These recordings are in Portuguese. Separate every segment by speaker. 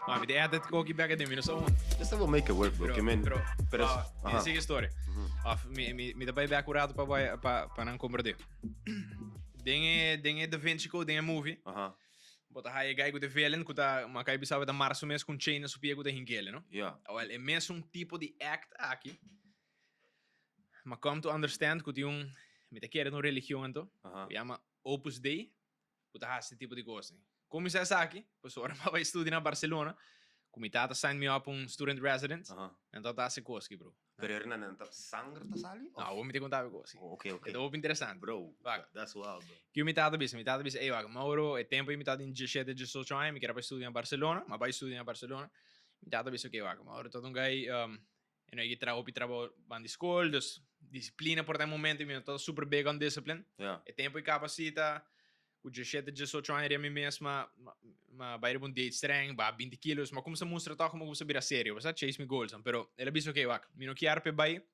Speaker 1: Maar met de edit kook je back at minus on.
Speaker 2: Just will make it work, bro. Que men.
Speaker 1: Pero
Speaker 2: Ajá.
Speaker 1: sigue história. Me dá bem curado para não compreender. Dinge Da Vinci Code, dinge movie.
Speaker 2: Ajá.
Speaker 1: Bota hai gai com de velen, kuta makai bisava da março mês com chain su pia com de hingele, no?
Speaker 2: Yeah.
Speaker 1: Well, é mesmo tipo de act aqui. Mas come to understand que me te quer no religião então. Chama Opus Dei. Kuta has esse tipo de coisa. Como isso é aqui? Pessoa vai estudar na Barcelona. Como tata sign me up student residence. Então tá se coisa, bro.
Speaker 2: Pero er na tap sangre ta sali?
Speaker 1: Não, vou me te contar coisa.
Speaker 2: Okay.
Speaker 1: Então é interessante.
Speaker 2: Bro,
Speaker 1: Vaga.
Speaker 2: that's wild, bro.
Speaker 1: Que me tata bis, ei, vaga, Mauro, é tempo me tata em 17 de social, me quero para estudar em Barcelona, mas vai estudar em Barcelona. Me tata bis, ok, vaga, Mauro, todo gai, eu ia trabalho van de escola, dus disciplina por aquele momento, me tô super big on discipline.
Speaker 2: Yeah.
Speaker 1: É tempo e capacita, o 17 de social, eu me mesmo, mas vai um date streng, vai 20 quilos, mas como se mostra toch, como se vira sério, você chase me goals, pero ela bis, ok, vaga, me não quero para vai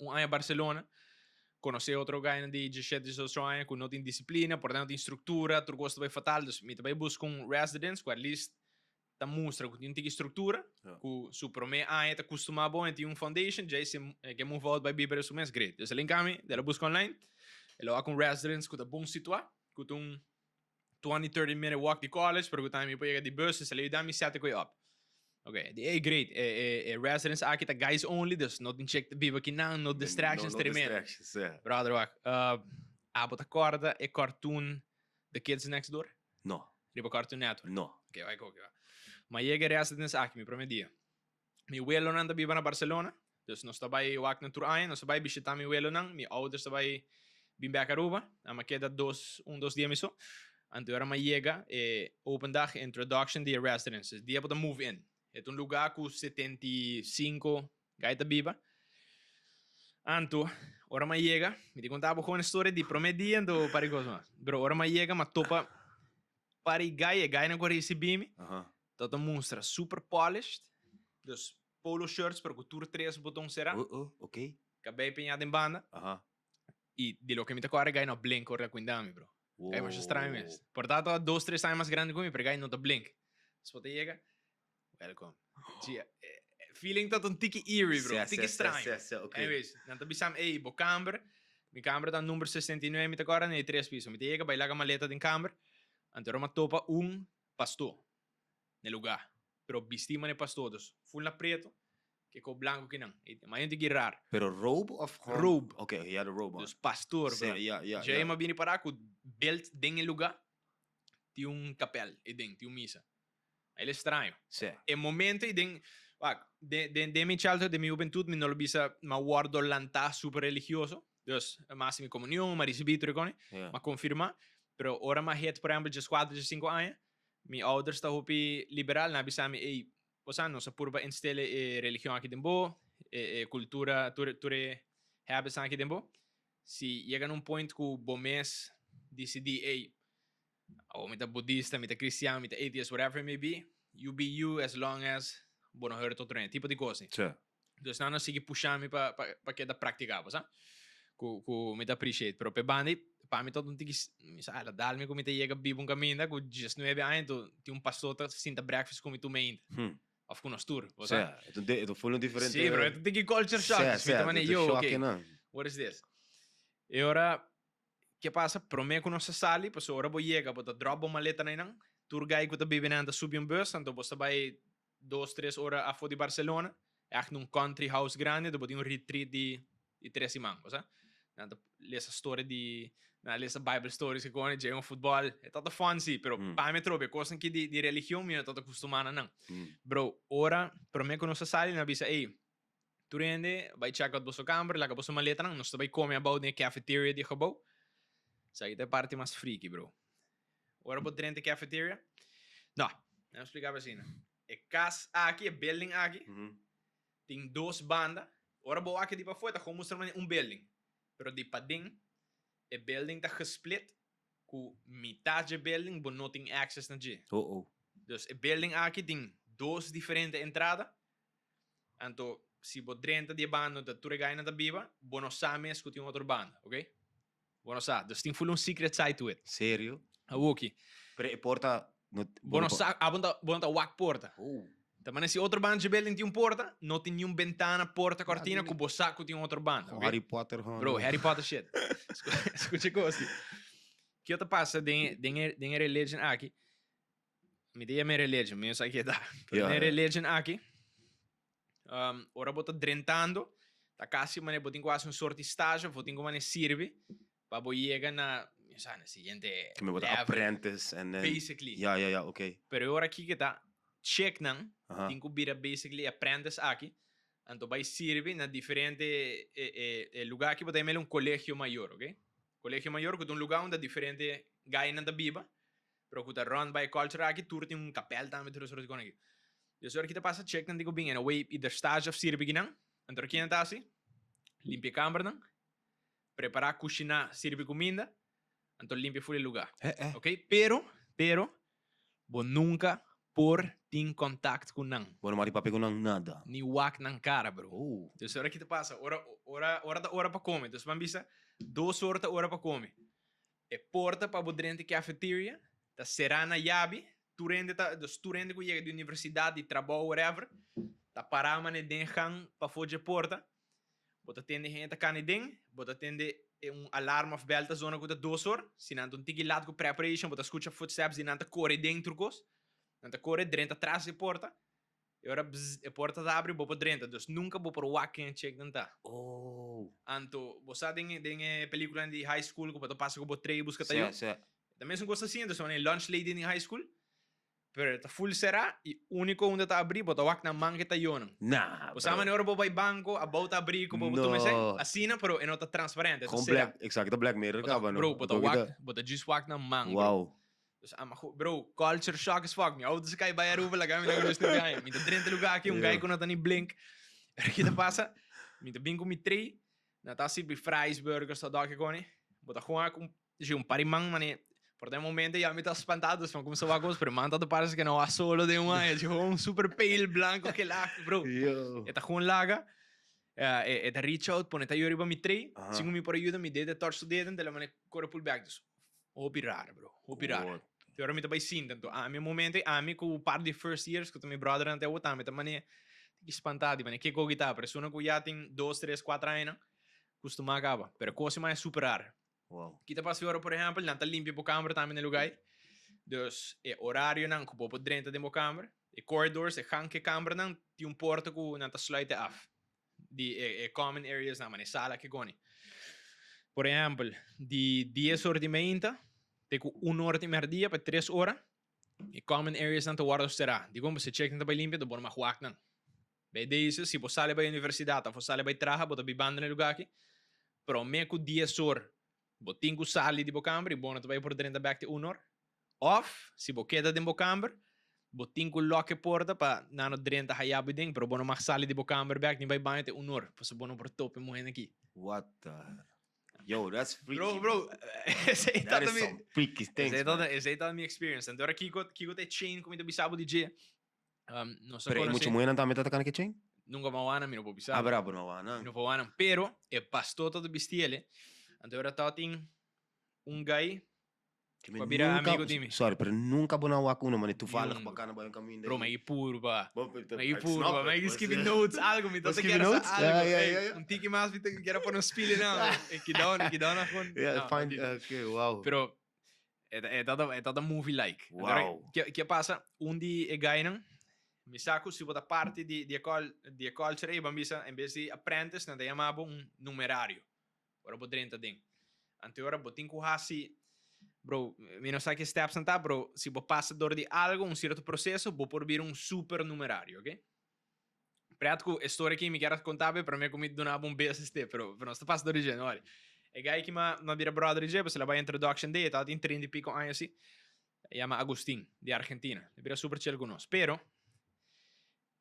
Speaker 1: ano em Barcelona. Conhecer outro gajo de 17 de social com não tem disciplina, portanto não tem estrutura, tu gosta bem fatal, dus me também busca residence, que at least ta mostra que tem estrutura, que su prome ano ta costuma bom, tem foundation, já se que move out by biber su mês great. Dus link kami, dela busca online, ela com residence que ta bom situa, que tu 20-30 minute walk de college, pero que também pode chegar de bus, se ele dá me sete coi up. Okay, die great. Residence aqui tá guys only, dus not in check de biber aqui não, no distractions
Speaker 2: no
Speaker 1: tremendo.
Speaker 2: distractions, yeah.
Speaker 1: Brother, wacht. Abot acorda é cartoon The Kids Next Door?
Speaker 2: No.
Speaker 1: Riba Cartoon Network?
Speaker 2: No.
Speaker 1: Ok, vai, ok. Mas chega residence aqui, me prometia. Mi abuelo nanda viva na Barcelona, dus nós trabalhamos wak na tour nós trabalhamos visitar mi abuelo nang, mi ouders trabalham bem back Aruba, ama queda dos dias miso. Anto era ma chega open dag introduction de residences, dia para move in. É lugar com 75 gaita viva. Anto, ora ma chega, mi ti contavo con una storia di promediando pari cosa. Bro, ora ma chega, ma topa pari gai na corri bimi. Toto mostra super polished. Dus polo shirts per cultura 3 botão será.
Speaker 2: Okay.
Speaker 1: Cabelo penhado em banda. E de lo que me te corre gai no blink ora quindami, bro. Gai mas estranho mesmo. Portanto, 2-3 anos mais grande que mim, pero gai não te blink. Spota chega. Welcome. Gia, feeling tot een tikkie eerie, bro. Tikkie estranho.
Speaker 2: Okay.
Speaker 1: Anyways, dan tabi sam, bo kamer. Mi kamer dan numero 69, mi te corre nei 3 piso. Mi te chega, vai laga maleta din kamer. Antero ma topa pastor. No lugar. Pero vestima ne pastor, dus full na preto. Que com blanco que não. Mas eu tenho raro.
Speaker 2: Pero robe of
Speaker 1: robe?
Speaker 2: Okay, he had a robe on.
Speaker 1: Dus pastor, bro.
Speaker 2: Yeah.
Speaker 1: Já ma bini para com belt ding em lugar. Tinha capel e ding, tinha missa. Ele é estranho.
Speaker 2: Sim.
Speaker 1: E momento e ding, de mi childhood, de mi juventud, mi non lo bisa, ma guardo l'antà super religioso. Dus, massimi comunione, ma recebido ma confirma. Pero ora ma het, por exemplo, just 4-5 anos, mi ouders sta hopi liberal, na bisa mi, não se purba instelle religião aqui dembo, cultura, ture habits aqui dembo. Si chega num point que o bomes decidi, ou mita budista, mita cristiano, mita atheist, whatever it may be, you be you as long as bono hurt outro tipo de coisa.
Speaker 2: Sim.
Speaker 1: Dus não sigue puxar-me para que da praticar, sabe? Que me appreciate, pero pe bandi, para mim todo tiki, misala, dal-me como te chega bibo um caminho, que 19 anos, tem pastor que sinta breakfast como tu main. Of com tour,
Speaker 2: sabe? Então foi um diferente.
Speaker 1: Sim, bro, tu tem que culture shock.
Speaker 2: Sim,
Speaker 1: okay, what is this? E ora, que passa? Promê que nossa sali, porque ora vou chegar, vou drop uma maleta na inang, tour guy que tá bebendo subir bus, então você vai 2-3 horas a fora de Barcelona, echt num country house grande, depois tem retreat de 3 semanas, sabe? Então, lesa história de, lesa Bible stories que quando é futebol, é tudo fun sim, pero para mim trobe, coisa que de religião minha tô acostumado não. Bro, ora, promê que nossa sali na bisa, tu rende, vai check out bosso câmera, lá que bosso maleta não, nós vai comer about na cafeteria de gebouw. Sai da parte mais freaky, bro. Ora vou dentro da cafeteria. Não explicava assim. É casa aqui, é building aqui. Tem 2 bandas. Ora vou aqui de para fora, como mostrar building. Pero de para dentro, é building tá gesplit. Com metade de building, mas não tem access na G. Dus é building aqui tem 2 diferentes entradas. Então, se vou dentro de banda, da tua gaina da biba, não sabe se tem outra banda, ok? Dus tem full secret side to it.
Speaker 2: Sério?
Speaker 1: A Wookie.
Speaker 2: Pero porta
Speaker 1: Bono sa, abonta wak porta.
Speaker 2: Oh.
Speaker 1: Também se outro band de Belém tem porta, não tem nenhum ventana, porta, cortina,
Speaker 2: dele.
Speaker 1: com o saco tem outro band.
Speaker 2: Gewoon
Speaker 1: Okay?
Speaker 2: Harry Potter gewoon.
Speaker 1: Bro, Harry Potter shit. Escucha coisa. Que outra passa, tem religion aqui. Me dê a minha religion, me sei que dá.
Speaker 2: Yeah,
Speaker 1: Minha
Speaker 2: yeah.
Speaker 1: religion aqui. Ora bota drentando, tá quase mané botin quase sorte estágio, botin como mané sirve, para boiega na, sabe, na seguinte
Speaker 2: Que me wordt
Speaker 1: level,
Speaker 2: apprentice en then...
Speaker 1: basically.
Speaker 2: Ja, oké.
Speaker 1: Pero ora aqui que tá check nan,
Speaker 2: Aha.
Speaker 1: tem que vira basically apprentice aqui. Então vai servir na diferente lugar que botar mele colégio maior, ok? Colégio maior que é lugar onde diferente gaina da biba, pero que tá run by culture aqui, tur tem capel também tudo sobre aqui. Dus ora kita passa check nan digo bem, en away ieder stage of sirve ginang. Então aqui não tá assim. Limpia câmara nan. Preparar cozinhar sirve comida. Então limpia full lugar. Ok? Pero bo nunca por tin contact com nan.
Speaker 2: Bueno, maar die papi kon nada.
Speaker 1: Ni wak nan cara, bro.
Speaker 2: Oh.
Speaker 1: Dus ora kita passa, ora para comer. Dus van bisa 2 horas hora para comer. E porta para bodrente cafeteria, tá serana yabi. Turende que chega de universidade, de trabalho, whatever, tá parama ne den gang para fora porta, bota tende gente cá ne den, bota tende alarme of belta zona com 2 horas, se não tem que lado com preparation, bota escuta footsteps e não tá corre dentro cos, não tá corre dentro atrás de porta, e ora a porta tá abre, bopa dentro, dus nunca bopa o walk check não tá.
Speaker 2: Oh.
Speaker 1: Anto, você tem película de high school que bota passa com três busca tá
Speaker 2: Sim, sim.
Speaker 1: também são coisas assim, dus one lunch lady in high school. Pero tá full será e único onde tá abrir, bota wak na manga tá yonan.
Speaker 2: Nah,
Speaker 1: O sama hora boba banco, a bota abrir, como botou me sei, assina, pero é nota transparente.
Speaker 2: Gewoon black, exact, de Black Mirror ka ba, no?
Speaker 1: Bro, bota wak, bota just wak na manga.
Speaker 2: Wow.
Speaker 1: Dus bro, culture shock as fuck. Minha outra se cai vai ruva, lá me não estou bem. Me tá 30 lugar aqui, guy com nota nem blink. Aqui tá passa, me tá bem com me três, na tá assim fries, burgers, tá daqui com né. Bota com parimang, mané. Por um momento já me está espantado, se começou a coisa, pero manta te parece que não há solo de é tipo super pale blanco que lá, bro.
Speaker 2: Yo.
Speaker 1: Tá com laga, tá reach out, põe tá yori para me trei, se me por ajuda me dedo torce o dedo, então me corre pull back dus. O pirar, bro, o pirar. Te ora me tá bem sim, tanto a meu momento, a mim com o par de first years que tu me brother até o time, tá mané espantado, mané que coisa tá, persona que já tem 2, 3, 4 anos, costuma acaba, pero coisa mais superar.
Speaker 2: Wow.
Speaker 1: Kita pas agora, por exemplo, não está limpo a câmara também no lugar. Dus, é horário não, que pode dentro da câmara. E corredors, é hanke câmara não, tem porta que não está slide off. De common areas não, mas sala que goni. Por exemplo, de 10 horas de manhã, tem 1 hora de meio dia para 3 horas. E common areas não está guardado será. Digo, você check não está bem limpo, do bom mais huac não. Bem, isso, se você sai para a universidade, você sai para o trabalho, você bibanda no lugar aqui. Pero meio que 10 horas. Botinho sali di bocambre, buono tu vai por dentro back de 1 hora. Off, se bo queda de bocambre, botinho lock porta pa nano dentro hayabu ding, pero buono mas sali di bocambre back ni vai banho de 1 hora, pues buono por tope morrendo aqui.
Speaker 2: What the... Yo, that's freaky.
Speaker 1: Bro, esse aí tá
Speaker 2: That is
Speaker 1: também.
Speaker 2: some freaky things,
Speaker 1: Esse aí tá a minha experience. Então aqui eu te chain como eu bisabo DJ. Não sei
Speaker 2: Pero mucho muy también te kan que chain?
Speaker 1: Nunca mawana, mi no vou bisabo.
Speaker 2: Ah, bravo, no va, no.
Speaker 1: Mi no vou wana, pero é pastor todo bestiele. Então eu tá tem guy
Speaker 2: Que
Speaker 1: vira amigo de mim.
Speaker 2: Sorry, pero nunca bona wak uno, man. Toevallig
Speaker 1: Yun.
Speaker 2: bacana ba yung caminho.
Speaker 1: Bro, may puro ba? May
Speaker 2: Ik
Speaker 1: puro
Speaker 2: snap
Speaker 1: ba?
Speaker 2: het,
Speaker 1: May
Speaker 2: maar
Speaker 1: skip
Speaker 2: ze-
Speaker 1: notes, algo. Me
Speaker 2: Mas
Speaker 1: tote
Speaker 2: skip
Speaker 1: quero
Speaker 2: notes?
Speaker 1: sa algo.
Speaker 2: Ja,
Speaker 1: Hey,
Speaker 2: ja, ja.
Speaker 1: un tiki mas, me quero pôr no spilling na. Que dá na gewoon.
Speaker 2: Yeah, fine. Okay, wow.
Speaker 1: Pero, é toda movie-like.
Speaker 2: Wow.
Speaker 1: Que passa? Di e gainan, mi saco, se botar parte de culture, e bambisa, em vez de apprentice, não chamava numerário. Ora, vou dentro dentro. Ante ora, botin com hasi, bro, mi não sabe que steps não tá, bro, se você passa dor de algo, certo processo, vou por vir super numerário, ok? Prático, história aqui, me quero contar, para mim, como donava beijo este, pero não está passando de gente, olha. É gai que me vira brother de você vai introduction day, tá em 30 e pico anos assim, chama Agustín, de Argentina, ele vira super chill com nós, pero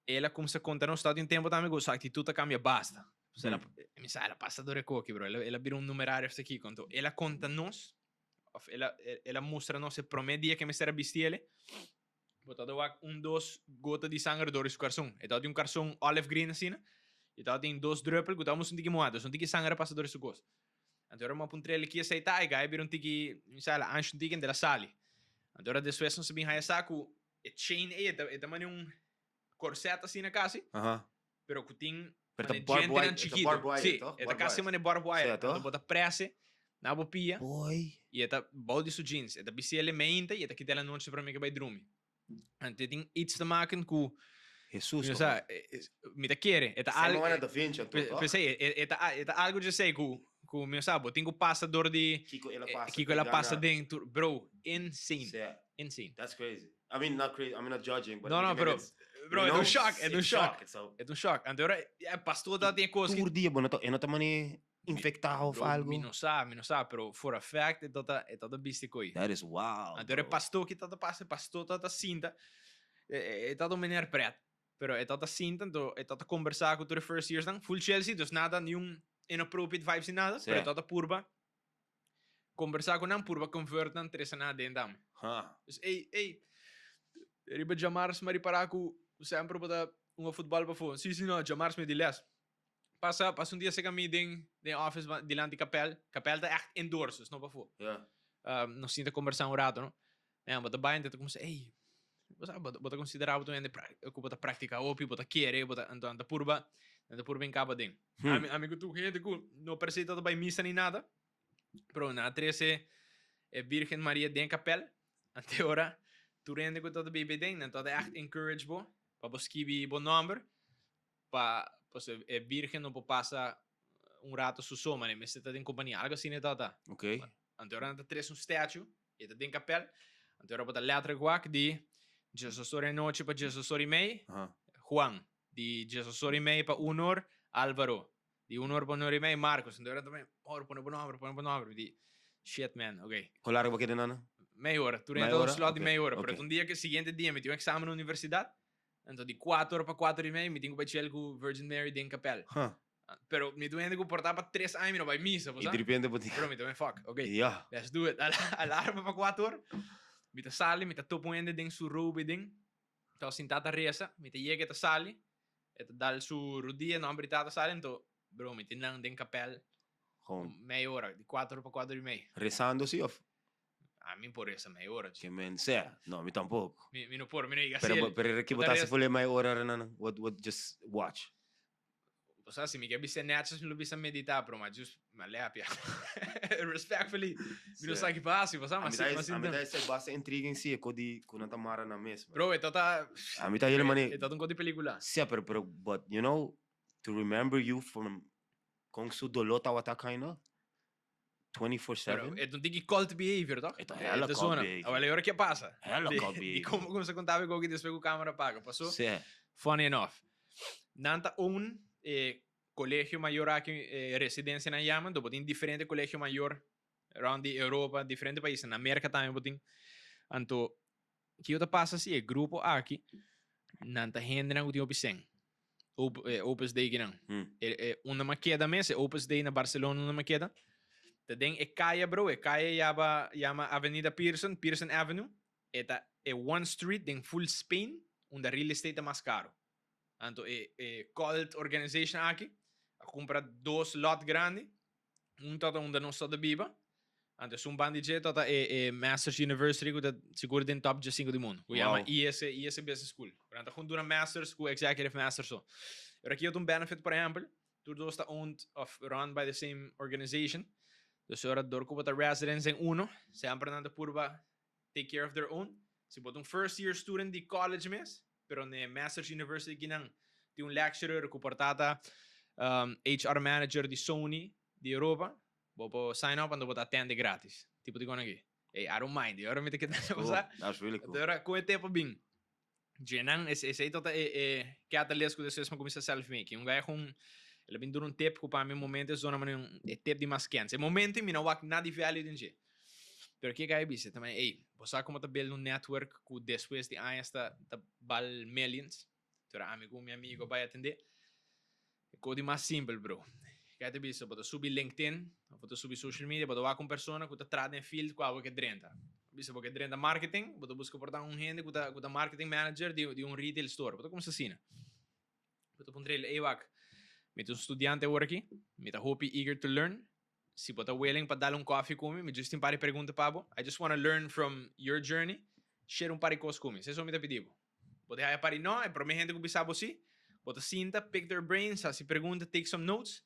Speaker 1: ela como se conta no estado em tempo também, a atitude cambia basta. Ela, mi sa, ela passa dore coque, bro. Ela vira numerário aqui, conto. Ela conta nos, ela mostra nos o primeiro dia que me será bestiele, botado 2 gotas de sangue dore su carção. E tá de carção olive green assim, e tá tem 2 druppel, gutamos um tiki moado, um tiki sangue passa dore su gosto. Então, uma puntrele aqui aceitar, e gai vira tiki, mi sa, ela anche tiki della sali. Agora depois não se bem saco é chain é também corset assim na casa,
Speaker 2: Aha.
Speaker 1: pero que tem
Speaker 2: Pero
Speaker 1: mane
Speaker 2: barbed
Speaker 1: gente
Speaker 2: wire,
Speaker 1: nan
Speaker 2: ito
Speaker 1: chiquito.
Speaker 2: barbed wire
Speaker 1: Sim,
Speaker 2: ito,
Speaker 1: é
Speaker 2: barbed
Speaker 1: casa
Speaker 2: wire.
Speaker 1: mane barbed wire.
Speaker 2: Certo.
Speaker 1: Então bota presse na bopia
Speaker 2: Boy.
Speaker 1: e é balde su jeans, é bisi elementa e é que dela não se para mim que vai dormir. Então tem iets te maken com
Speaker 2: Jesus.
Speaker 1: you know, me te quer, é
Speaker 2: Algo...
Speaker 1: algo
Speaker 2: da Vinci, toch?
Speaker 1: pensei, é algo de sei com meu sabe, tem passador de
Speaker 2: Kiko, ela passa.
Speaker 1: Kiko ela passa dentro, bro, insane.
Speaker 2: Yeah.
Speaker 1: Insane.
Speaker 2: That's crazy. I mean, not crazy. I'm not judging, but...
Speaker 1: No, bro. Bro, é um choque, é um choque. É um choque. Então, pastor da tem coisa que...
Speaker 2: Por dia, bom, não tá mani infectado ou algo.
Speaker 1: Me não sabe, pero for a fact, é toda biste coi.
Speaker 2: That is wow,
Speaker 1: Então, é pastor que toda passa, pastor toda cinta, é toda maneira preto. Pero é toda cinta, então, é toda conversar com os first years, não? Full Chelsea, dus nada, nenhum inappropriate vibes e nada, pero é toda purba. Conversar com não, purba convert não, três nada dentro. Dus, ei, riba jamars mari para ku sempre bota futebol para fora. Sim, não, jamars me diles. Passa dia se kami ding office dilante kapel tá echt indoors, dus não para fora.
Speaker 2: Yeah.
Speaker 1: Nós sinta conversar rato, não? É, bota bem, então como se, ei, bota considerar bota ainda bota prática, ou bota querer, bota então da purba em cabo ding. Amigo tu gente ku não percebe todo bem missa nem nada. Pero na 13 é Virgem Maria den kapel. Até ora tu rende com todo bebê ding, então é echt encourage bo, para buscar bom número, para é Virgem não passa rato su soma, né? Mas você tá em companhia, algo assim né tá.
Speaker 2: Okay.
Speaker 1: Então ora na 13 statue, e tá den kapel. Então ora bota letra guac de Jesus ora noite para Jesus ora mei. Juan, de Jesus ora mei para honor Álvaro. De honor para honor mei Marcos. Então ora também, põe bom número, de shit man, okay.
Speaker 2: Claro que quer nana.
Speaker 1: Meia hora, tu renta um slot de meia hora, pero um dia que seguinte dia me tinha um exame na universidade, então de 4 para 4 e meia me tinha que bater com Virgin Mary de capel. Pero me tu ainda que portar para 3 anos não vai missa, você?
Speaker 2: E de repente botar.
Speaker 1: Pero me também fuck, okay.
Speaker 2: Yeah.
Speaker 1: Let's do it. Alarma para 4 horas. Me ta sali, me ta topo ainda ding su robe ding. Então sentata resa, me ta chega ta sali, e ta dal su rodia não abritata sali, então bro, me tinha ding capel. Meia hora, de 4 para 4 e meia.
Speaker 2: Rezando-se ou...
Speaker 1: A mim por essa meia hora.
Speaker 2: Que men sea, no, me tampouco.
Speaker 1: Me não por, me não diga
Speaker 2: pero que botasse folha meia hora, nana, what just watch.
Speaker 1: O sea, si me quer bisa netas, me lo bisa meditar, pero mas just malepia. Respectfully, me não sabe que passa, você mas
Speaker 2: a mim dá basta intriga em si, quando tá mara na mesa.
Speaker 1: Bro, é toda
Speaker 2: a mim tá ele mani.
Speaker 1: É todo um código película.
Speaker 2: Sim, pero but you know, to remember you from com su dolota wata kind 24/7.
Speaker 1: É um tig cult behavior, toch?
Speaker 2: É hella cult behavior.
Speaker 1: Olha, agora que passa?
Speaker 2: Hella cult behavior.
Speaker 1: E como você contava com que depois com a câmera paga, passou?
Speaker 2: Sim.
Speaker 1: Funny enough. Nanta colégio maior aqui, residência na Yaman, do botin diferente colégio maior around the Europa, diferente países, na América também botin. Anto, que eu passa assim, grupo aqui, nanta gente não tem opção. Opus Dei que não. Uma maqueda mesmo, Opus Dei na Barcelona, uma maqueda. Dat ding, Caia, bro. Caia llama Avenida Pearson Avenue. Esta one street in full Spain, onde real estate é mais caro. Então, cult organization aqui. Compra 2 lot grande. Tota onde não está de biba. Então, um bando de tota Masters University, que seguro den top de 5 do mundo. Que chama IS Business School. Então, junto uma Masters, com Executive Masters. So. Aqui tem benefit, por exemplo. Tudo está owned of run by the same organization. Dus ora door ko bota residents em uno, sempre nanda purba take care of their own. Se bota first year student de college mes, pero ne Masters University ginang di lecturer ko portata HR manager di Sony di Europa, bopo sign up ando bota attende gratis. Tipo di aqui. Hey, I don't mind. Ora me te que
Speaker 2: That's really cool.
Speaker 1: Ora ko tempo bing. Genang esse tota que atalesco desses ma começa self making. Um gajo ele vem durante tempo que para mim momento é zona mas é tempo de mais quente. Momento me não há nada de value dentro. Pero que gai bisa também, ei, você como tá belo no network que depois de anos tá bal millions. Então amigo, meu amigo vai atender. É coisa mais simples, bro. Que te bisa, bota subir LinkedIn, bota subir social media, bota lá com pessoa que tá trade em field com algo que drenta. Bisa porque drenta marketing, bota busca portar gente que tá marketing manager de retail store. Bota como se assina. Bota pontre ele, ei, wak. Met een student working, met een hoop eager to learn. se você willing para dar coffee comigo, me just tem para pergunta pabo. I just want to learn from your journey. Share para coisas comigo. Isso é o que me pediu. Você vai para não, é para mim gente que bisabo assim. Você sinta, pick their brains, se pergunta, take some notes.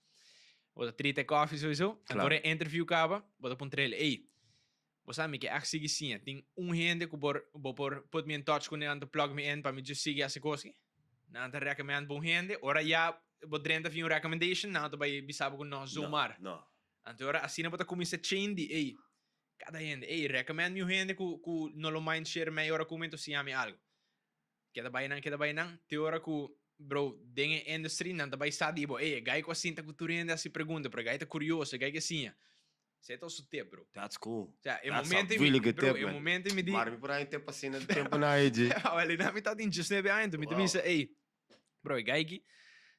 Speaker 1: Você treat coffee sowieso.
Speaker 2: Claro.
Speaker 1: Então, interview acaba, você põe ele, ei, você sabe que é assim que sim, tem gente que por put me in touch com ele, plug me in para me just seguir essa coisa. Não te recomendo bom gente, ora já, você drenta vir recommendation, não te vai bisabo com nós zoomar.
Speaker 2: No.
Speaker 1: Então, ora, assim você começa a chain de, ei, cada gente, ei, recomendo me gente que não lo mind share me ora comento se ame algo. Queda vai não, te ora que bro, dentro da indústria, não vai saber, ei, gai com assim, tá culturando essa pergunta, para gai tá curioso, gai que assim. Você é o seu tempo, bro.
Speaker 2: That's cool.
Speaker 1: Cioè,
Speaker 2: That's a really good tip, man.
Speaker 1: momento mi di...
Speaker 2: Maar mi pra inte passina de tempo na IG.
Speaker 1: Olha, na metade in just nebe ainda. Mi
Speaker 2: Wow.
Speaker 1: dice, ei, bro, e gaiki,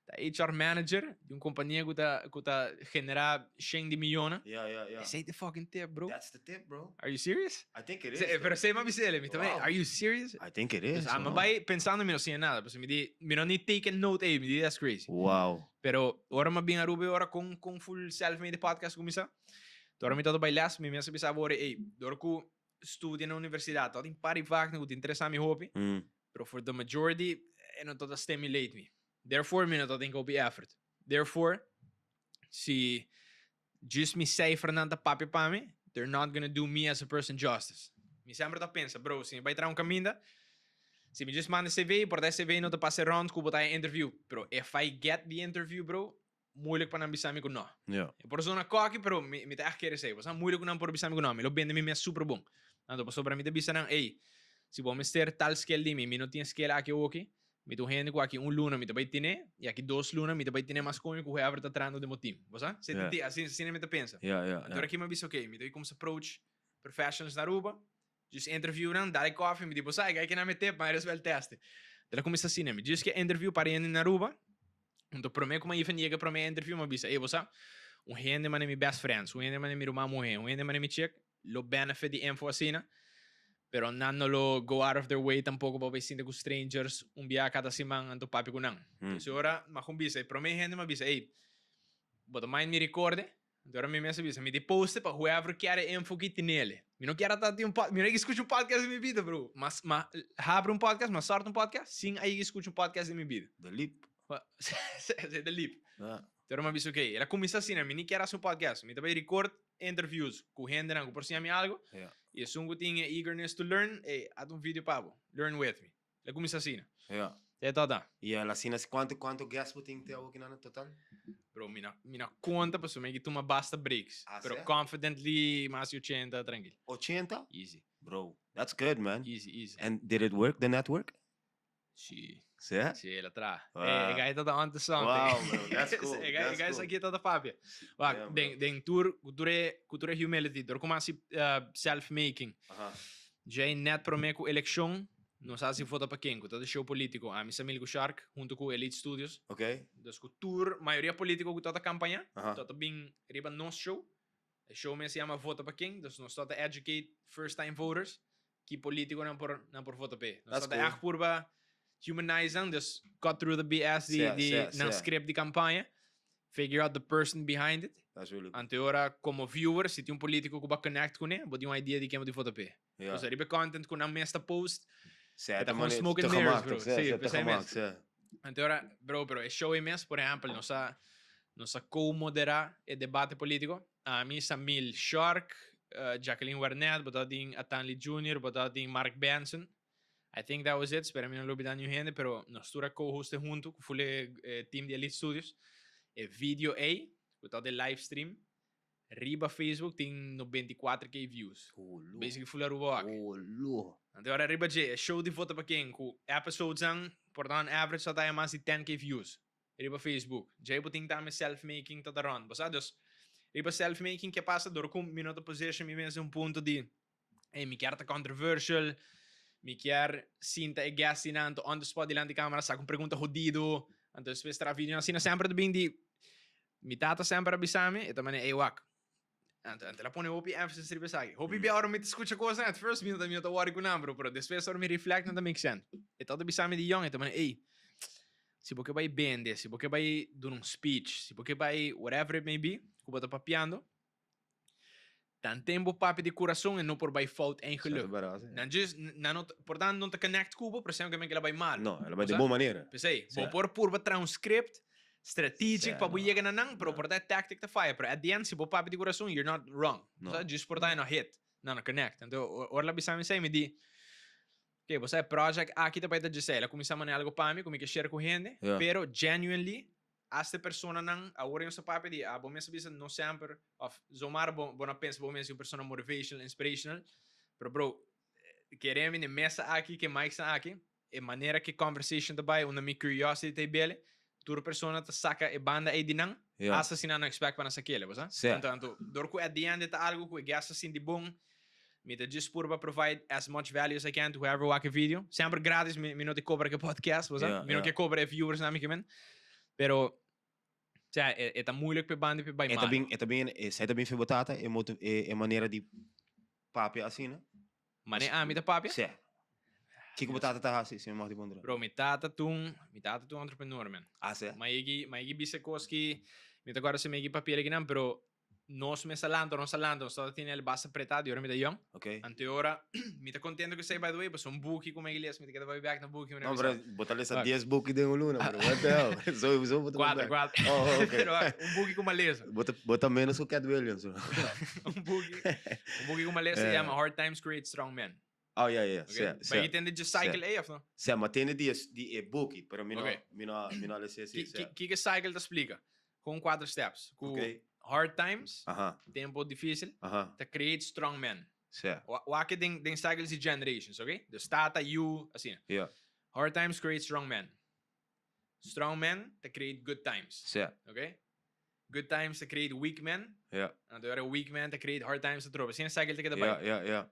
Speaker 1: da HR manager di companhia que tá genera 100 miljoen.
Speaker 2: Yeah.
Speaker 1: Say the fucking tip, bro.
Speaker 2: That's the tip, bro.
Speaker 1: Are you serious?
Speaker 2: I think it is.
Speaker 1: Pero sei ma bisele, mi também.
Speaker 2: Wow.
Speaker 1: Are you serious?
Speaker 2: I think it is.
Speaker 1: Ma vai pensando mi non sia nada, pues mi di, mi non need take a note, mi di, that's crazy.
Speaker 2: Wow.
Speaker 1: Pero ora ma bin a rube ora con full self-made podcast começar. Ora mi todo bailas, mi mesa bisa ora, ei, dor ku studia na universidade, tot in pari vaak, no interessa mi hobby. Pero for the majority, não tot stimulate me. Therefore, mi não tot think op effort. Therefore, si just me say Fernanda papi pa me, they're not gonna do me as a person justice. Mi sempre ta pensa, bro, si vai tra un caminda, si mi just manda CV, por dat CV no te passe round, ku botai interview. Pero if I get the interview, bro, moeilijk para bisami com não.
Speaker 2: Yeah.
Speaker 1: Por isso na coque, pero me tá querer sei, você moeilijk não por bisami com não, me lo bende me super bom. Então, por sobre mim te bisa não, ei, se vamos ter tal skill de mim, me não tinha skill aqui ok, me tu gente com aqui luna me te vai ter, e aqui 2 luna me te vai ter mais coisa que o reaver tá treinando de meu time, você? Você te assim me te pensa.
Speaker 2: Yeah.
Speaker 1: Então aqui me bisa ok, me te como se approach professionals na Aruba, just interview não, dá coffee, me tipo, sai, que não me te, mas resolve teste. Então começa assim, me diz que interview para ir na Aruba. Então, para mim, como eu ia para minha interview, eu disse, ei, você, gente é meu best friends, gente é meu irmão morrer, gente é meu check, lo benefit de info assim, pero não lo go out of their way tampoco para ver com strangers, dia cada semana, então papi com não. Então, agora, mas como disse, para mim, gente, eu disse, ei, but mind me recorde, então, me disse, me de post para whoever quer info que tem nele. Eu não quero estar um podcast, eu não escuto podcast em minha vida, bro. Mas abre podcast, mas sorte podcast, sim, aí escuto podcast em minha vida.
Speaker 2: The leap.
Speaker 1: É de lip. Então, eu disse, ok, ela começa assim, eu nem quero fazer podcast, eu também record interviews com gente que por cima algo, e se eu tenho eagerness to learn, há vídeo para learn with me. Ela começa assim. É toda.
Speaker 2: E ela assina quanto gas você tem aqui no total?
Speaker 1: Bro, mina conta, para sumir que toma basta breaks. Pero confidently, mais de 80, tranquilo.
Speaker 2: 80?
Speaker 1: Easy.
Speaker 2: Bro, that's good, man.
Speaker 1: Easy.
Speaker 2: And did it work, the network?
Speaker 1: Sim.
Speaker 2: Yeah?
Speaker 1: Sim, ela traz.
Speaker 2: Wow.
Speaker 1: Gai toda onto something.
Speaker 2: Wow, bro, that's cool.
Speaker 1: Gai isso aqui toda Fábia. Den cultura humility, door como assim self-making. Já net para mim com eleição, não sei se vota para quem, com todo show político, a minha família com Shark, junto com Elite Studios.
Speaker 2: Ok.
Speaker 1: Então, com tour, maioria político com toda a campanha, toda bem riba nosso show. O show me se chama Vota para quem, então nós toda educate first-time voters, que político não por voto para. Nós toda é curva humanizing, dus cut through the BS ng script de campanha, figure out the person behind it.
Speaker 2: That's really cool.
Speaker 1: Ante ora, como viewer, se tem político que vai connect com ele, pode ter uma ideia de quem vai votar para. Então, se riba content com a mesma post,
Speaker 2: é
Speaker 1: com smoke and mirrors, bro. Sim, pensamento. Ante ora, bro, pero é show imenso, por exemplo, nossa co-moderar o debate político. A mim, Samil Shark, Jacqueline Warnett, botadim Atanli Jr., botadim Mark Benson. I think that was it. Espero que não lo olvidar gente, pero nós tura co-host junto com o team de Elite Studios. E vídeo aí, com de live stream, riba Facebook tem 94k views. Basically full aruba. Então agora riba je, show de foto para quem com episodes ang, portanto average só tá mais de 10k views. Riba Facebook. Já tem também self-making toda run. Basados riba self-making que passa dor com minuto position me mesmo ponto de me quer tá controversial. Me quer sinta e gassinando on the spot diante di camera sa com pergunta jodido então se estra vídeo assim sempre bem de mi tata sempre abisame e também é wak então ela põe o emphasis riba sai hopi bia ora me escuta coisa at first minuto me to worry com nambro pero depois ora me reflect não make sense e todo abisame de young e também ei se porque vai vender se porque vai dar speech se porque vai whatever it may be que bota papiando Dan tempo papi de coração e não por by fout en
Speaker 2: Certo,
Speaker 1: geluk.
Speaker 2: barato.
Speaker 1: Dan just, portanto, não te connect cubo, por exemplo, que ela vai mal.
Speaker 2: Não, ela vai de
Speaker 1: Osa?
Speaker 2: boa maneira.
Speaker 1: Pensei, vou
Speaker 2: Certo.
Speaker 1: pôr por batrás um script strategic para
Speaker 2: Certo,
Speaker 1: você chegar na não,
Speaker 2: não.
Speaker 1: pero por that tactic te fire. Pero at the end, se você papi de coração, you're not wrong.
Speaker 2: Não,
Speaker 1: Osa? Just por no hit. Não connect. Então, ora bisa me sei, me di, que você é project aqui também da Gisela, começamos a algo para mim, como que share com gente,
Speaker 2: Yeah.
Speaker 1: pero genuinely, esta pessoa não, agora eu sou papi de, bom mesmo bisa não sempre, of zomar bom na pensa bom mesmo uma pessoa motivational, inspirational, pero bro, queremos ne mesa aqui que mais está aqui, e maneira que conversation também, uma minha curiosity te bele, toda pessoa te saca e banda aí de não,
Speaker 2: Yeah.
Speaker 1: assassina não expect para nessa aquele, você?
Speaker 2: Certo.
Speaker 1: Então, dorco at the end tá algo que assassin de bom. Me te just purba provide as much value as I can to whoever watch a video. Sempre grátis, me não te cobra que podcast, você?
Speaker 2: Yeah,
Speaker 1: Me não que cobra viewers na minha men. Pero, já, é tá moeilijk para banda para
Speaker 2: É também, sai também foi batata, é maneira de papi assim, né?
Speaker 1: me tá papi?
Speaker 2: Certo. Kiko batata tá assim, se me morre de bondra.
Speaker 1: Bro, me tata tu entrepreneur, man.
Speaker 2: Ah, certo.
Speaker 1: Mas bisa koski, me tá agora se me papel aqui não, pero nós me salando, só tinha ele basta apretado e ora me dá young.
Speaker 2: Ok.
Speaker 1: Ante ora, me tá contento que sei by the way, mas bookie como inglês, me tá que vai back na bookie,
Speaker 2: Não, bro, botar essa
Speaker 1: Fuck.
Speaker 2: 10 book de luna, bro. What the hell? Só botar
Speaker 1: Quatro.
Speaker 2: Oh, ok.
Speaker 1: Pero bookie com uma lesa.
Speaker 2: Bota menos que o Cat Williams. Bro.
Speaker 1: bookie com uma lesa se chama Hard Times Create Strong Men.
Speaker 2: Oh, yeah.
Speaker 1: Okay?
Speaker 2: Certo.
Speaker 1: Mas ele tem de cycle aí, of não?
Speaker 2: Certo, mas tem de e-book, pero mi
Speaker 1: Ok.
Speaker 2: no le sé si.
Speaker 1: Que cycle te explica? Com 4 steps. Com
Speaker 2: Ok.
Speaker 1: hard times,
Speaker 2: Ajá,
Speaker 1: tempo difícil,
Speaker 2: ajá.
Speaker 1: te create strong men.
Speaker 2: Certo.
Speaker 1: O aqui tem cycles de generations, ok? De stata, you, assim.
Speaker 2: Yeah.
Speaker 1: Hard times create strong men. Strong men te create good times,
Speaker 2: Certo.
Speaker 1: ok? Good times te create weak men.
Speaker 2: Yeah.
Speaker 1: Agora weak men te create hard times te tropa. Assim cycle te queda bem.
Speaker 2: Yeah.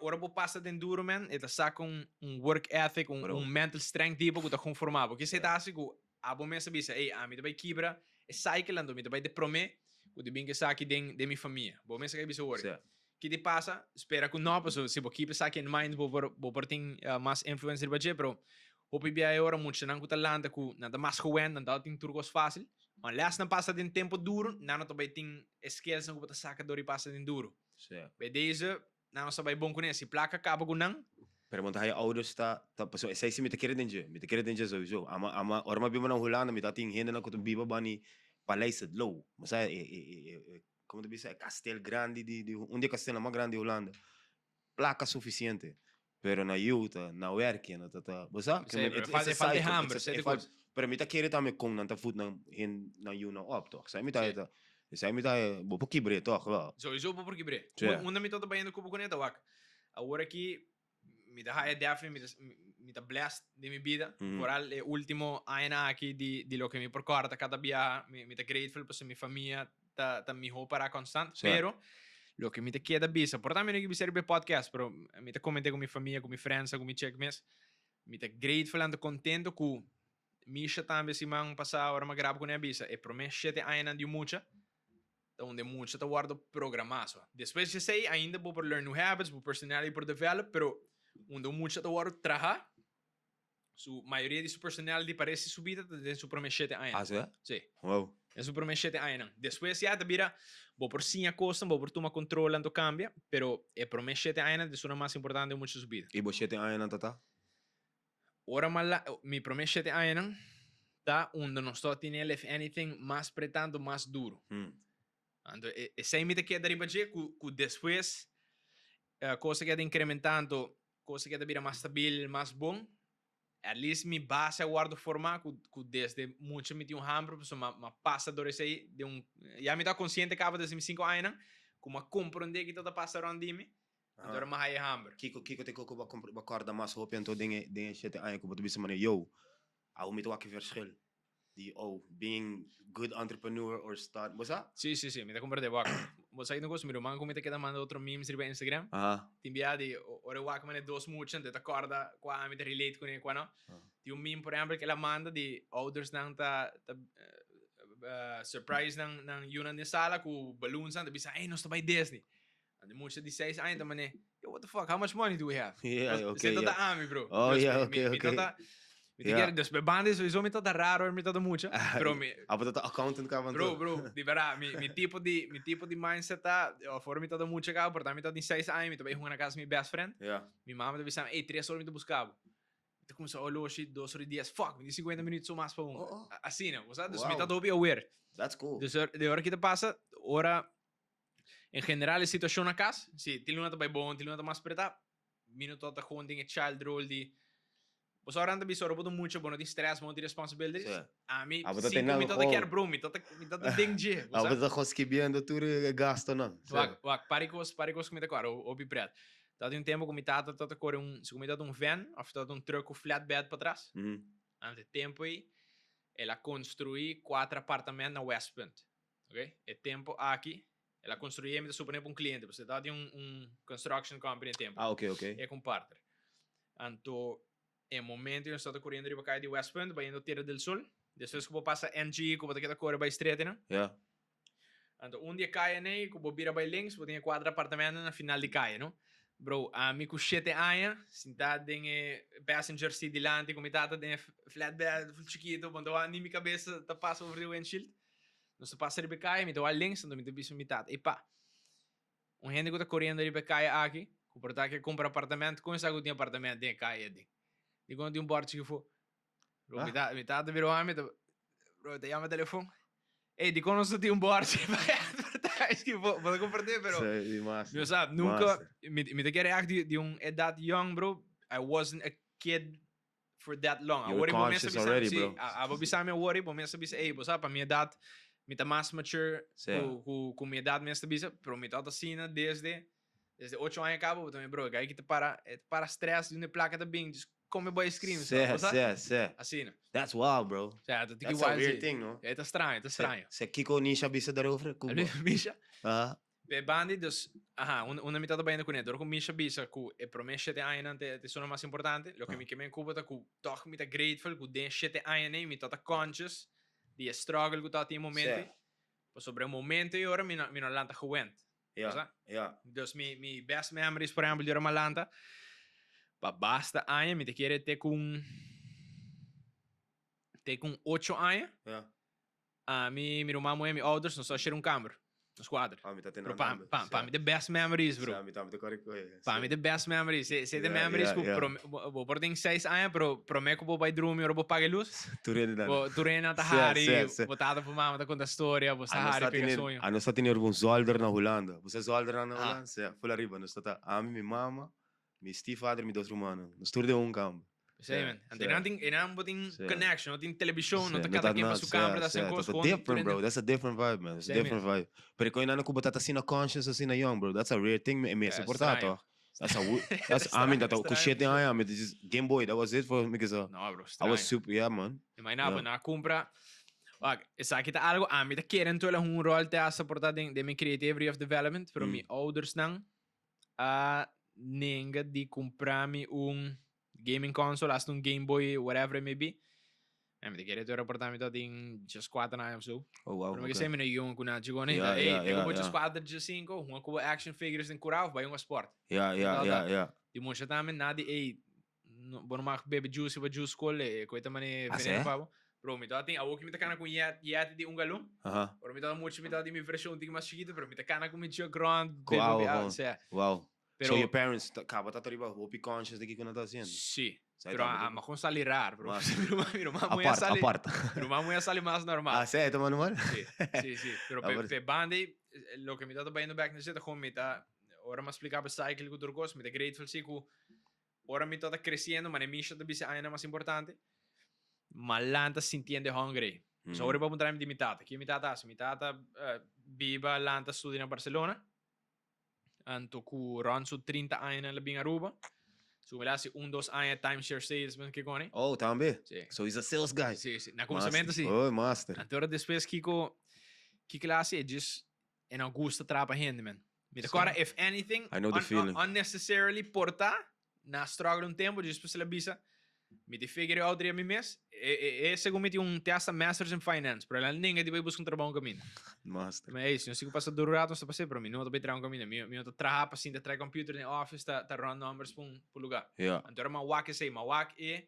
Speaker 1: Ora po passa de enduro, man, e te saca work ethic,
Speaker 2: Bro.
Speaker 1: mental strength tipo que te conformava. Porque se
Speaker 2: Yeah.
Speaker 1: tá assim, a bom mesmo bisa, a mi te vai quebra, e cycle ando, mi te vai de prome, o de bem que saque de minha família. Bom mesmo que bisa ora.
Speaker 2: Certo.
Speaker 1: Que te passa, espera que não, pues, se vou keep saque in mind, vou por ting mais influencer budget, pero hopi bia ora muito não que talanta ku nada mais ruim, nada ting turcos fácil. Mas lá não passa de tempo duro, não te vai ting skills não que te saca dori passa de duro.
Speaker 2: Certo.
Speaker 1: Bij deze, nou sa bij bon kunnen si plaka kaba gunang.
Speaker 2: Pergunta aí, ouders tá pessoa, essa aí se me te querer denje, sowieso. Ama, orma bima na Holanda, me tá ting hende na kutu biba bani palácio de low. Mas como te disse, é castelo grande de onde é castelo mais grande de Holanda. Placa suficiente. Pero na Utah, na werken, na tata. Você
Speaker 1: Sim, falta hambre, sei de coisa.
Speaker 2: Pero me tá querer também com nanta foot na Una op, toch? Sai me tá vou pouco bre, toch?
Speaker 1: Sowieso po por kibre.
Speaker 2: Sim.
Speaker 1: Una mi todo bayando kubo kuneta wak. Agora aqui me dá haya definitely me dá blessed de mi vida. Por al último año aqui de lo que me percorta cada dia, me dá grateful por mi família ta mi ho para constant.
Speaker 2: Sim.
Speaker 1: Pero lo que me te queda bisa, por também não que serve podcast, pero me te comentei com minha família, com minha friends, com minha check mes. Me te grateful ando contento com Misha também se man passar hora ma grabo com a bisa e promete te aina de mucha onde mucha te guardo programaço. Depois de sei ainda vou por learn new habits, vou personality por develop, pero onde mucha te guardo traha su maioria de su personality parece subida de su promete te aina.
Speaker 2: Ah, sim?
Speaker 1: Sim.
Speaker 2: Wow.
Speaker 1: É su promete te aina. Depois já te vira vou por sim a costa, vou por toma controlando cambia, pero e promete te aina de sua mais importante de mucha subida.
Speaker 2: E você tem aí na tata?
Speaker 1: Ora mala, mi promete te aina tá onde não estou tendo if anything mais pretendo mais duro. Ando, se me te queda riba que depois coisa que é incrementando, coisa que é vira mais stabil, mais bom, at least mi base guardo formar que desde muito me tinha hambre, so ma passa dor esse de já me tá consciente que acaba desde 5 anos, como compreender que toda passa around me, agora mais high hambre.
Speaker 2: Kiko te koko ba corda mais roupa então dingen shit aí que você mané yo. Hou met ook verschil. Die being good entrepreneur or start. Was dat?
Speaker 1: Sí, me te compré de vaca. Vos sabés no gosto, mi hermano como te queda mandando outro memes riba Instagram.
Speaker 2: Aha.
Speaker 1: Te envia de ora vaca mané dos mucho, te acorda qua me te relate com ele qua no. Tem meme por exemplo que ela manda de ouders nang ta surprise nang yun na sala ku balloons ang bisa ay no sta by Disney. And the mucho de 6 anos também. Yo, what the fuck? How much money do we have?
Speaker 2: Yeah, okay.
Speaker 1: Você tá ami, bro.
Speaker 2: Oh, yeah, okay.
Speaker 1: Mi te quiere, dus bij banden sowieso me tá raro, me tá mucho. Pero mi,
Speaker 2: Apa dat accountant ka van
Speaker 1: bro, di verdad, mi tipo di mindset tá, fora me tá mucho cá, por também tá de 6 anos, me tá bem na casa mi best friend.
Speaker 2: Ja.
Speaker 1: Mi mamá me disse, ei, 3 horas me tá buscava. Então começou a olhar, 2 horas dias, fuck, me disse 50 minutos ou mais para um.
Speaker 2: Oh, oh.
Speaker 1: Assim, não, sabe? Dus
Speaker 2: Wow.
Speaker 1: me tá todo aware.
Speaker 2: That's cool.
Speaker 1: Dus de hora que te passa, hora, em geral, a situação na casa, se tem uma tá bem bom, tem uma tá mais preta, minuto tá com tem child role de você ora anda bisoro bodo muito bom, tem stress, muito responsibilities.
Speaker 2: Sim.
Speaker 1: A mim,
Speaker 2: Ah, but that
Speaker 1: 5
Speaker 2: ain't
Speaker 1: minutos
Speaker 2: now
Speaker 1: quer bro, me tá ding je.
Speaker 2: Apa dat goski biando tu gasto não.
Speaker 1: Wak, parikos que me tá agora, o bipret. Tá de tempo com me tá correr se me tá van, of tá truck com flatbed para trás. Ante tempo aí, ela construí 4 apartamentos na West Point. Ok? É tempo aqui, ela construiu me supondo para cliente, você tá de construction company em tempo.
Speaker 2: Ah, okay.
Speaker 1: É com partner. Anto em momento eu estou correndo riba cair de West Point, vai indo Tierra del Sol. Depois que eu passa NG, que eu vou ter que correr by street, né?
Speaker 2: Ja.
Speaker 1: Anto dia cai né, que eu vou virar by links, vou ter 4 apartamentos na final de cai, não? Bro, a mim com 7 anos, sentado em passenger seat delante, com metade de flatbed, full chiquito, quando a minha cabeça tá passa over o windshield. Não se passa riba cai, me tô a links, então me tô bicho metade. E pá, gente que tá correndo riba cai aqui, que por que compra apartamento, com essa que tem apartamento de cai ali. E quando um bord que foi, bro, metade virou a mim, bro, te chama telefone. Ei, di quando sto di un bord che vai a advertise che vado a comprare però.
Speaker 2: Sei massa.
Speaker 1: Io sa, nunca mi te chiede anche di un that young, bro. I wasn't a kid for that long.
Speaker 2: You were conscious already, bro.
Speaker 1: Abo bisame worry, bo mesa bisa, ei, bo sa, pa minha idade, mi tá mais mature, com minha idade mesa bisa, pero mi tá assim desde 8 anos acabo, também, bro, aí que te para stress de uma placa da bing, come boy scream,
Speaker 2: Sim.
Speaker 1: Assim,
Speaker 2: That's wild, bro.
Speaker 1: Certo,
Speaker 2: That's a weird thing, no?
Speaker 1: É estranho.
Speaker 2: Se Kiko Nisha bisa daarover,
Speaker 1: Misha?
Speaker 2: Ah.
Speaker 1: Pe bandi, dus, una metà bem com ele, com Misha bisa, que é promessa de aina, te sono mais importante, lo que me queimei Cuba, tá que toch me tá grateful, que den shit de aina, me tá conscious, de struggle que tá em momento, sobre o momento e ora me não lanta juent.
Speaker 2: Ja.
Speaker 1: Dus mi best memories, por exemplo, de uma lanta, pa basta aina, me te querer ter com 8 anos, a mim, minha irmã e minha ouders, nós só cheiramos câmera, nos quadros.
Speaker 2: Ah, me tá tendo
Speaker 1: Para mim, the best memories, bro. Para mim, the best memories. Se the memories, vou por tem 6 anos, pro me que vou vai dormir, eu vou pagar luz. Turena tá hari, vou tá para mama tá conta história, vou sahari pega sonho.
Speaker 2: A nós tá tendo zolder na Holanda. Você zolder na Holanda? Sim, foi lá riba, nós tá a minha mama, meu stepfather, meu dois irmãos. Nós tudo de campo.
Speaker 1: Sei, man. E não botem connection, não tem televisão, não tá cada quem para sua câmera, tá sem coisa.
Speaker 2: That's different, bro. That's a different vibe, man. It's a different vibe. Pero quando ainda não tá assim na conscious, assim na young, bro. That's a rare thing, me suportar, That's I mean, that ku shit in I mean, this Game Boy, that was it for me because
Speaker 1: no, bro,
Speaker 2: I was super, yeah, man.
Speaker 1: Mas na compra, essa aqui tá algo, a mim tá querendo toda rol te a suportar de minha creativity of development, pero mi ouders não ninguém de comprar me gaming console, hasta Game Boy, whatever it may be. En me querer ter apartamento in just 4 anos of so.
Speaker 2: Oh wow.
Speaker 1: Pero kasi me na yung kuna chigo ni, eu vou just 4 just 5, uma com action figures em curau, vai um sport.
Speaker 2: Yeah.
Speaker 1: Di mo siya tamen nadi bono mak baby juice ba juice call coita mane veneno pavo. Bro, me dá tem a que me tá cana com yet de galão. Pero me dá muito me dá de minha versão um mais chiquita, pero me tá cana com me tio grand baby out,
Speaker 2: Wow. Pero, so your parents acaba tá riba, vou be conscious de que não tá fazendo.
Speaker 1: Sim. Pero a con sali rar, bro. Mi mamá muy a sali más normal.
Speaker 2: Ah, sí, toma normal.
Speaker 1: Sí. Pero pe bandi, lo que me está bem back na zitten, gewoon me tá, ora me explicaba cycle que turcos, me tá grateful sí que ora me está crescendo, mas me está bem ainda mais importante. Malanta sintiendo hungry. So ora vamos entrar em mi tata. Que mi tata viva lanta studia na Barcelona. Anto ku ron su 30 anos na binga Aruba. So, we last 1-2 anos timeshare salesman que goni.
Speaker 2: Oh, também? Sí. So, he's a sales guy.
Speaker 1: Sí. Na começamento, sim.
Speaker 2: Oh, master.
Speaker 1: Agora, depois, que classe é just en Augusta trapa gente, man. Mas agora, if anything,
Speaker 2: I know the feeling.
Speaker 1: Unnecessarily porta, na struggle tempo, just para se bisa, me te figure out de mim mês, segundo me testa Masters in Finance, pero ninguém deve buscar trabalho caminho.
Speaker 2: Master.
Speaker 1: Mas é isso, eu sigo passando do rato, não está passando, para mim, não estou bem trabalhando caminho. Eu estou trabalhando, assim, de trabalhar computer no office, tá run numbers por lugar.
Speaker 2: Yeah.
Speaker 1: Então, uma WAC é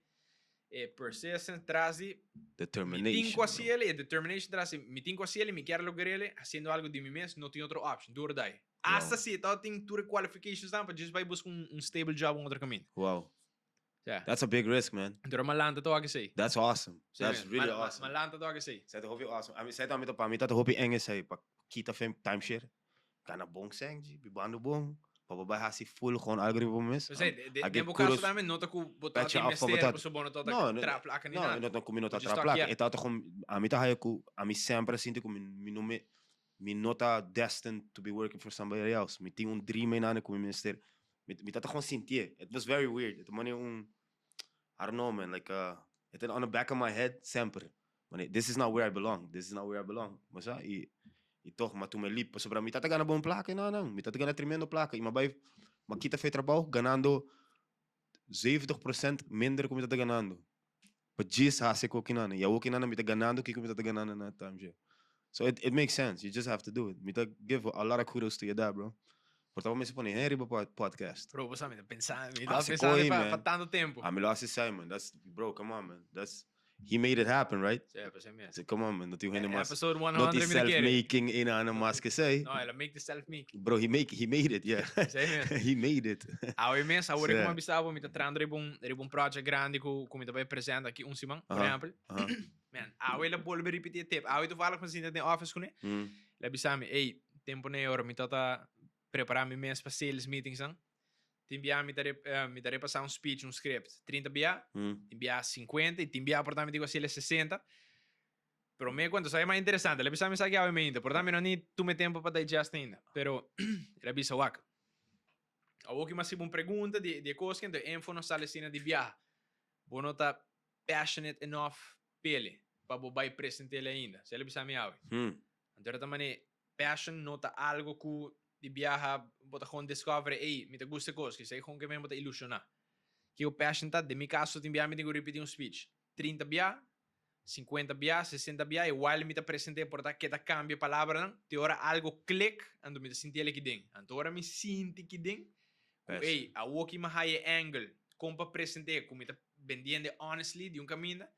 Speaker 1: persistence tras de
Speaker 2: Determination.
Speaker 1: mi
Speaker 2: bro.
Speaker 1: tinco a determination tras de mi tinco a me quiero lograr ele haciendo algo de mi mes, no tengo otra opción, duro daí. Hasta si todo tem tudo qualifications dan, para just vai buscar stable job outro caminho.
Speaker 2: Wow.
Speaker 1: Yeah.
Speaker 2: That's a big risk, man.
Speaker 1: Então malanta to que sei.
Speaker 2: That's awesome. That's really awesome.
Speaker 1: Malanta to que sei.
Speaker 2: Zij hoop je awesome. Ami zij dan met dat hoop je Engels zei, pak kita fem timeshare. Kana bong sengji, bibando bong. Papa bij hasi full gewoon algoritme mis.
Speaker 1: Você, de caso também nota que botar
Speaker 2: Petje
Speaker 1: aqui
Speaker 2: af van
Speaker 1: mestre,
Speaker 2: wat
Speaker 1: você bom tota
Speaker 2: No,
Speaker 1: trapla que
Speaker 2: no,
Speaker 1: nada.
Speaker 2: no come nota
Speaker 1: Just talk,
Speaker 2: trapla.
Speaker 1: yeah.
Speaker 2: Eta to gewoon ami ta hayo ku ami sempre sinto ku mi nome mi nota destined to be working for somebody else. Mi tinha dream in aan ku mi minister. Mi ta gewoon sentir. It was very weird. Het money I don't know, man. Like it on the back of my head sempre. Man, this is not where I belong. This is not where I belong. Mas e toch, mas tu me lipa. Sobre mi tata gana bom placa, não. Mi tata gana tremendo placa. E ma vai, ma kita fez trabalho ganhando 70% minder como mi tata ganhando. But just hase ko kinana. Ya wo kinana mi tata ganhando que mi tata ganhando na time. So it makes sense. You just have to do it. Mi tata give a lot of kudos to your dad, bro. Portava me se pone Henry podcast.
Speaker 1: Bro, você me pensando, me
Speaker 2: Ah,
Speaker 1: tá
Speaker 2: se
Speaker 1: pensando
Speaker 2: corre,
Speaker 1: para
Speaker 2: man.
Speaker 1: tanto tempo.
Speaker 2: I mean, lost his Simon. That's bro. Come on, man. He made it happen, right?
Speaker 1: Sim, você mesmo.
Speaker 2: So, come on, man. Not you mas.
Speaker 1: Episode
Speaker 2: Not
Speaker 1: 100
Speaker 2: he
Speaker 1: me quer.
Speaker 2: self-making in a mas que say.
Speaker 1: No, ela make the self make.
Speaker 2: Bro, he made it, yeah.
Speaker 1: Sim mesmo.
Speaker 2: He made it.
Speaker 1: A imensa, agora
Speaker 2: Sim.
Speaker 1: como abisava, me tá trando um project grande que me tá vai apresentar aqui semana, por exemplo. Man, a ela bolbe repetir tip. A tu fala com assim na office com ele. Ela abisava, ei, tempo nem hora, me tá preparar me mês para sales meetings, hein? Timbia me daria passar speech, script. 30 bia, timbia 50 e timbia portanto me digo assim 60. Pero me quando sai mais interessante, ela precisa me sacar obviamente, portanto não nem tu me tempo para digest ainda. Pero ela precisa waka. A outra mais uma pergunta de coisa que então info não sale assim de viajar. Vou não tá passionate enough pele para vai apresentar ele ainda. Se ele precisa me ave. Então também passion nota algo que de viaja, bota gewoon discovery, ei, me te gusta coisa, que sei gewoon que me bota ilusionar. Que o passion tá, de mi caso, te enviar me digo repetir speech. 30 bia, 50 bia, 60 bia, igual me te apresentei por tá que tá cambia palavra, não? Te ora algo click, ando me te senti ele que den. Ando ora me sinti que den. Ei, a walkie ma high angle, como para apresentar, como me te vendendo honestly de caminho,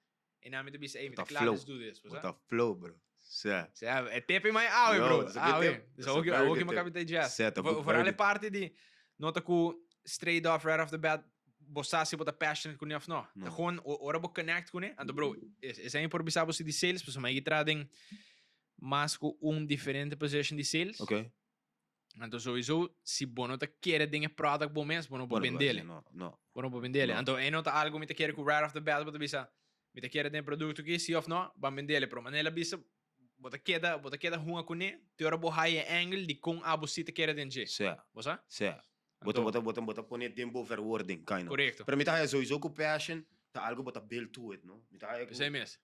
Speaker 1: e na me te bisa, ei, me te claro, let's do this.
Speaker 2: What the flow, bro.
Speaker 1: É tempo mais áudio, bro. Áudio. Só que eu me acabei de dizer. Voor alle parte de nota que straight off, right off the bat, você se bota passionate com ele ou não. Gewoon, ora bo connect com ele. Então, bro, é aí por bisar você de sales, porque me tradem mais com diferente position de sales.
Speaker 2: Ok.
Speaker 1: Então, sowieso, se você não quer dinheiro product bom mesmo, você não pode vender ele.
Speaker 2: Não.
Speaker 1: Você não pode vender ele. Então, é nota algo que quer com right off the bat, você bisa, me quer ter produto que se ou não, vai vender ele. Pero maneira bisa bota queda hunga kune te ora bo high angle di kung abo sita queda denje.
Speaker 2: Certo.
Speaker 1: Você?
Speaker 2: Certo. Bota pone tempo verwoording, kind of.
Speaker 1: Correcto.
Speaker 2: Pero mita sowieso com passion, tá algo bota build to it, no? Mita
Speaker 1: Sei mesmo.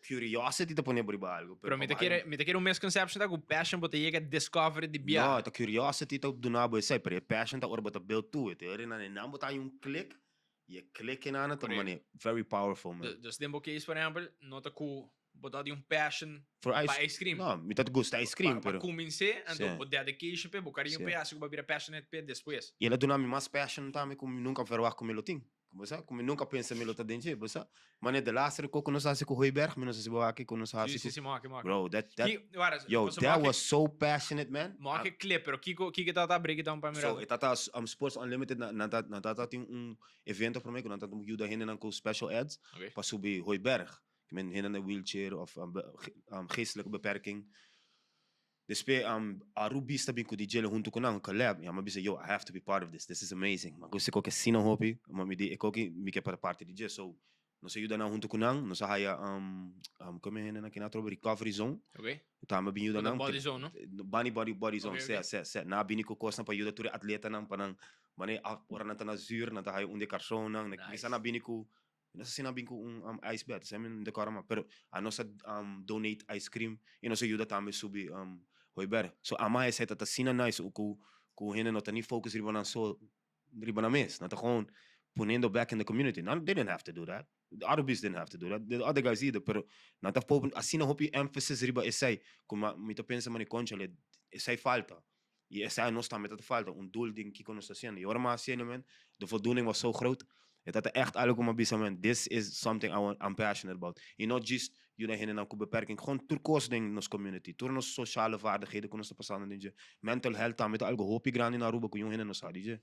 Speaker 2: curiosity te pone por algo.
Speaker 1: Pero me te quer misconception da com passion bota chega discovery di bia.
Speaker 2: No, ta curiosity ta do nabo sai, pero passion ta ora bota build to it. Ere na nem bota click. Je klikken aan het, man. Very powerful, man.
Speaker 1: Dus tempo case, por exemplo, nota ku botar de passion
Speaker 2: for
Speaker 1: ice cream.
Speaker 2: No, me tá gosta ice cream, pero.
Speaker 1: Comecei, então o dedication pe, bocaria carinho pe, para virar passionate pe depois.
Speaker 2: E ela do nome mais passion também, como nunca verwacht como ele tem. Como nunca pensa melo tá dentro, você. Mas de lá ser coco não sabe com Royberg, menos se boa aqui com não sabe.
Speaker 1: Sim, moque.
Speaker 2: Bro, that was so passionate, man.
Speaker 1: Moque clip, pero que tá breakdown para mirar.
Speaker 2: So, tata Sports Unlimited na tata tem evento para mim, que nós tata ajuda hen com special ads para subir Royberg. Ik ben in een wheelchair of geestelijke beperking. Dus Arubi sta bin die jelle junto con een collab. Ja, maar bisa yo, I have to be part of this. This is amazing. Maar ik ook zien hopi, maar ik ook mi que para parte de jelle. So, nos ayuda na junto con een, nos haya como hen na kina trobe recovery zone.
Speaker 1: Okay.
Speaker 2: Tama bin yuda na
Speaker 1: body zone, no?
Speaker 2: Body zone. Se na bin ko kosta pa yuda ture atleta nang panang mane ora na na zuur na haya unde carson nang bisa na bin ko. Nasa sinabi ko ice bath, sa amin de karama, pero ano sa donate ice cream, ino sa ayuda tami subi Royberg. So ama ay sa tata sina nice ku hina no tani focus riba na so riba na mes, nata gewoon poniendo back in the community. No, they didn't have to do that. The other bees didn't have to do that. The other guys either, pero nata po asina hopi emphasis riba esay kung mito pensa man ni Conchale, esay falta. E esay no sta met dat falta, un doel ding kiko no sta haciendo. Y ahora más haciendo, man, de voldoening was zo groot. Het is echt algo como man. This is something I'm passionate about. You know, just jullie heen en beperking. Gewoon turkoos ding in onze community. Tur nos sociale vaardigheden kunnen ze passen in je. Mental health, met algo hoop ik graan in Aruba kun je heen en ons hadden.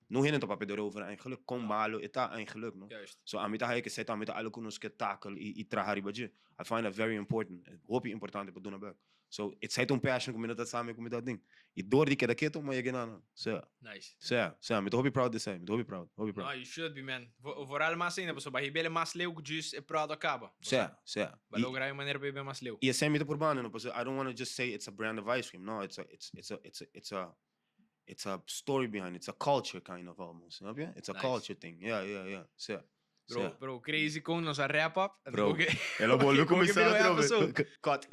Speaker 2: Nu heen en op papier erover eigenlijk. Kom malo, eta eigenlijk no.
Speaker 1: Juist.
Speaker 2: So amita haike set amita algo kunnen ons tackle i trahari badje. I find that very important. Hoop je important te doen back. So it's het un passion kom dat samen kom dat ding. I door die keto maar je genana. So.
Speaker 1: Nice.
Speaker 2: So, met hoop je proud de zijn. Met hoop je proud.
Speaker 1: No, you should be, man. Vooral mas ainda, pessoal. Vai bele mas leu just e proud acaba.
Speaker 2: So.
Speaker 1: Vai lograr uma maneira bem mas leu.
Speaker 2: E assim me urbano, no, I don't want to just say it's a brand of ice cream. No, it's a story behind it. It's a culture kind of almost. You know? It's a culture thing. Yeah. So.
Speaker 1: Bro, crazy con nos a wrap up.
Speaker 2: Bro, ela volviu começar outra vez. Cut.